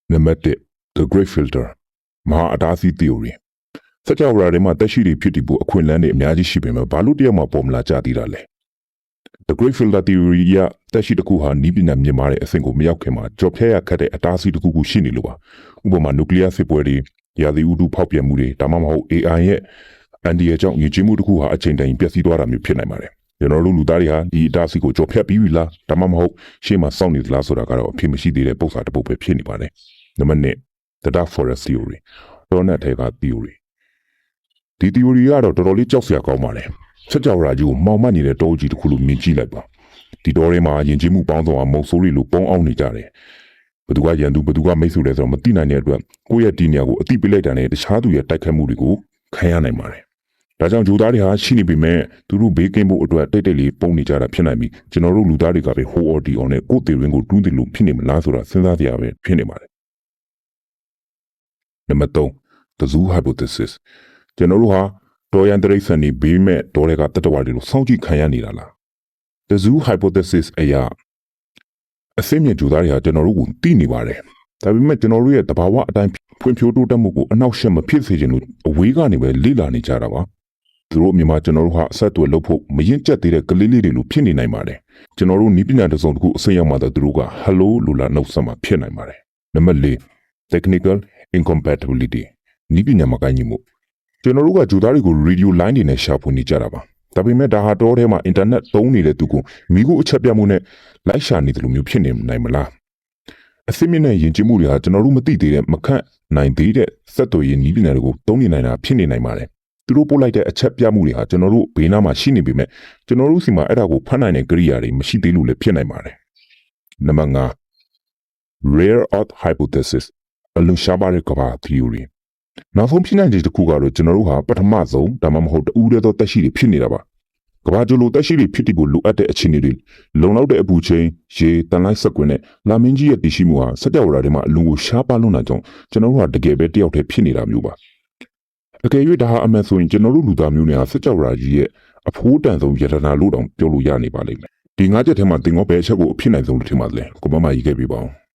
Namaste, the Great Filter မဟာအတားဆီး theory စကြဝဠာထဲမှာတက်ရှိတွေဖြစ်တည်ဖို့အခွင့်အလမ်းတွေအများကြီးရှိပေမဲ့ဘာလို့တယောက်မှပေါ်မလာကြသေးတာလဲ The Great Filter theory ကတက်ရှိတစ်ခုဟာနီးပညာမြင့်မားတဲ့အဆင့်ကိုမရောက်ခင်မှာကြော်ဖြတ်ရခက်တဲ့အတားဆီးတစ်ခုခုရှိနေလို့ပါဥပမာနျူကလ িয়ার စစ်ပွဲတွေရာသီဥတုဖောက်ပြန်မှုတွေဒါမှမဟုတ် AI ရဲ့အန်ဒီရဲ့ကြောင့်ရည်ကြီးမှုတစ်ခုဟာအချိန်တိုင်းပျက်စီးသွားတာမျိုးဖြစ်နိုင်ပါတယ်ကျွန်တော်တို့လူသားတွေဟာဒီအတားဆီးကိုကြော်ဖြတ်ပြီးပြီလားဒါမှမဟုတ်ရှေ့မှာစောင့်နေသလားဆိုတာကတော့အဖြစ်မရှိသေးတဲ့ပုံစံတစ်ပုဒ်ပဲဖြစ်နေပါတယ်နံပါတ်1 The Dark Forest Theory တော့နဲ့ထဲက theory ဒီ theory ကတော့တော်တော်လေးကြောက်စရာကောင်းပါတယ်စကြဝဠာကြီးကိုမှောင်မှတ်နေတဲ့တောကြီးတစ်ခုလိုမြင်ကြည့်လိုက်ပါဒီတောထဲမှာယဉ်ကျေးမှုပေါင်းစုံအောင်မုံဆိုးတွေလိုပေါင်းအောင်နေကြတယ်ဘသူကရန်သူဘသူကမိတ်ဆွေလဲဆိုတော့မသိနိုင်တဲ့အတွက်ကိုယ့်ရဲ့ဒီနေရာကိုအတိပေးလိုက်တာနဲ့တခြားသူရဲ့တိုက်ခတ်မှုတွေကိုခံရနိုင်ပါတယ်ဒါကြောင့်ဂျိုသားတွေဟာရှိနေပေမဲ့သူတို့ဘေးကင်းဖို့အတွက်တိတ်တိတ်လေးပုံနေကြတာဖြစ်နိုင်ပြီးကျွန်တော်တို့လူသားတွေကပဲဟိုအော်ဒီအော်နဲ့ကိုယ့်တေရင်းကိုတူးတယ်လို့ဖြစ်နေမလားဆိုတာစဉ်းစားကြရပဲဖြစ်နေပါတယ်နံပါတ်3 The Zoo Hypothesis ကျွန်တော်တို့ဟာတော်ရန်တရိတ်ဆန်နေဘေးမဲ့တော်တွေကတတဝါတွေလို့စောင့်ကြည့်ခံရနေတာလား The Zoo Hypothesis အရာအစိမ့်မြင့်ဂျိုသားတွေဟာကျွန်တော်တို့ကိုသိနေပါတယ်ဒါပေမဲ့ကျွန်တော်တို့ရဲ့တဘာဝအတိုင်းဖွံ့ဖြိုးတိုးတက်မှုကိုအနောက်ရှက်မဖြစ်စေချင်လို့အဝေးကနေပဲလေ့လာနေကြတာပါသူတို့မြန်မာကျွန်တော်တို့ဟာအဆက်အသွယ်လုပ်ဖို့မရင်ကျက်သေးတဲ့ကလေးလေးတွေလိုဖြစ်နေနိုင်ပါတယ်ကျွန်တော်တို့နီးပညာတစ်စုံတစ်ခုအစိမ့်ရောက်မှတော့သူတို့က hello လို့လာနှုတ်ဆက်မှဖြစ်နိုင်ပါတယ်နံပါတ်4 technical incompatibility နီးပညာမကိုင်းညီမှုကျွန်တော်တို့ကဂျိုသားတွေကို radio line တွေနဲ့ရှာဖွေနေကြတာပါဒါပေမဲ့ဒါဟာတော့ထဲမှာ internet သုံးနေတဲ့သူကိုမိကိုအချက်ပြမှုနဲ့လိုက်ရှာနေတယ်လို့မျိုးဖြစ်နေနိုင်မလားအစစ်မြင့်တဲ့ယဉ်ကျေးမှုတွေဟာကျွန်တော်တို့မသိသေးတဲ့မခန့်နိုင်သေးတဲ့စက်သွေးရင်းနီးပညာတွေကိုသုံးနေနိုင်တာဖြစ်နေနိုင်ပါတယ်သူတို့ပို့လိုက်တဲ့အချက်ပြမှုတွေဟာကျွန်တော်တို့ဘေးနားမှာရှိနေပေမဲ့ကျွန်တော်တို့စီမှာအဲ့ဒါကိုဖတ်နိုင်တဲ့ကိရိယာတွေမရှိသေးလို့လည်းဖြစ်နိုင်ပါတယ်နံပါတ်5 Rare Earth Hypothesis အလွန်ရှားပါးတဲ့ကမ္ဘာ theory နောက်ဆုံးဖြစ်နိုင်တဲ့တစ်ခုကတော့ကျွန်တော်တို့ဟာပထမဆုံးဒါမှမဟုတ်တူးတဲ့သောတက်ရှိတွေဖြစ်နေတာပါကဘာကျလိုတက်ရှိတွေဖြစ်တည်ဖို့လိုအပ်တဲ့အခြေအနေတွေလုံလောက်တဲ့အပူချိန်ရေတန်လိုက်ဆက်ကွင်းနဲ့လာမင်းကြီးရဲ့တည်ရှိမှုဟာစက်ကြဝဠာထဲမှာအလွန်ကိုရှားပါလွန်းတာကြောင့်ကျွန်တော်တို့ဟာတကယ်ပဲတယောက်တည်းဖြစ်နေတာမျိုးပါအကယ်၍ဒါဟာအမှန်ဆိုရင်ကျွန်တော်တို့လူသားမျိုးတွေဟာစက်ကြဝဠာကြီးရဲ့အဖိုးတန်ဆုံးယတနာလို့တောင်ပြောလို့ရနေပါလိမ့်မယ်ဒီ၅ချက်ထဲမှာသင်္ကောပဲအချက်ကိုအဖြစ်နိုင်ဆုံးလို့ထင်ပါတယ်ကိုမမကြီးခဲ့ပြပါဦး